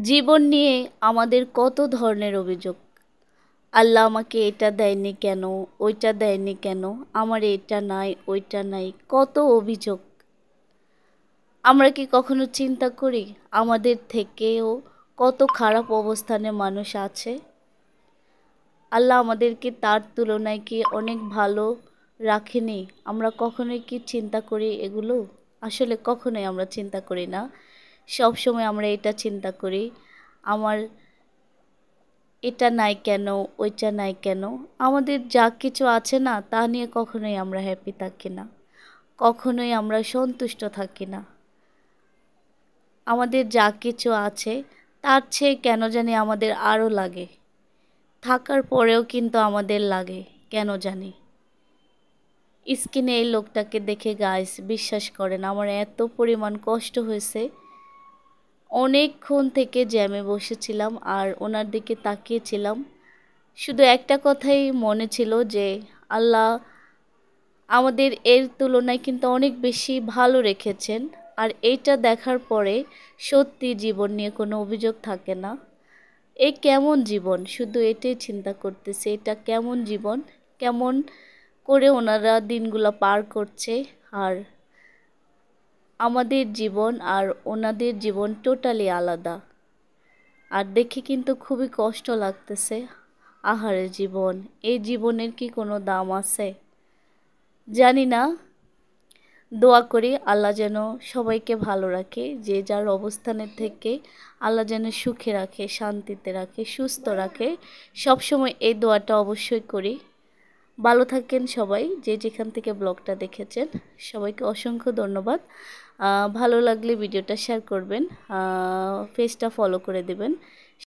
জীবন নিয়ে আমাদের কত ধরনের অভিযোগ। আল্লাহ আমাকে এটা দেয়নি কেন, ওইটা দেয়নি কেন, আমার এটা নাই, ওইটা নাই, কত অভিযোগ। আমরা কি কখনো চিন্তা করি আমাদের থেকেও কত খারাপ অবস্থানে মানুষ আছে? আল্লাহ আমাদেরকে তার তুলনায় কি অনেক ভালো রাখেনি? আমরা কখনোই কি চিন্তা করি এগুলো? আসলে কখনোই আমরা চিন্তা করি না। সব সময় আমরা এটা চিন্তা করি, আমার এটা নাই কেন, ওইটা নাই কেন। আমাদের যা কিছু আছে না, তা নিয়ে কখনোই আমরা হ্যাপি থাকি না। কখনোই আমরা সন্তুষ্ট থাকি না। আমাদের যা কিছু আছে, তার চেয়ে কেন জানি আমাদের আরও লাগে। থাকার পরেও কিন্তু আমাদের লাগে, কেন জানি। স্ক্রিনে এই লোকটাকে দেখে গাইস বিশ্বাস করেন আমার এত পরিমাণ কষ্ট হয়েছে। অনেকক্ষণ থেকে জ্যামে বসেছিলাম আর ওনার দিকে তাকিয়েছিলাম। শুধু একটা কথাই মনে ছিল যে আল্লাহ আমাদের এর তুলনায় কিন্তু অনেক বেশি ভালো রেখেছেন। আর এইটা দেখার পরে সত্যি জীবন নিয়ে কোনো অভিযোগ থাকে না। এই কেমন জীবন, শুধু এটাই চিন্তা করতেছে, এটা কেমন জীবন, কেমন করে ওনারা দিনগুলো পার করছে। আর আমাদের জীবন আর ওনাদের জীবন টোটালি আলাদা। আর দেখে কিন্তু খুবই কষ্ট লাগতেছে। আহারে জীবন, এই জীবনের কি কোনো দাম আছে? জানি না। দোয়া করি আল্লাহ যেন সবাইকে ভালো রাখে, যে যার অবস্থানের থেকে আল্লাহ যেন সুখে রাখে, শান্তিতে রাখে, সুস্থ রাখে। সবসময় এই দোয়াটা অবশ্যই করি। ভালো থাকেন সবাই, যে যেখান থেকে ব্লগটা দেখেছেন সবাইকে অসংখ্য ধন্যবাদ। ভালো লাগলে ভিডিওটা শেয়ার করবেন, পেজটা ফলো করে দেবেন।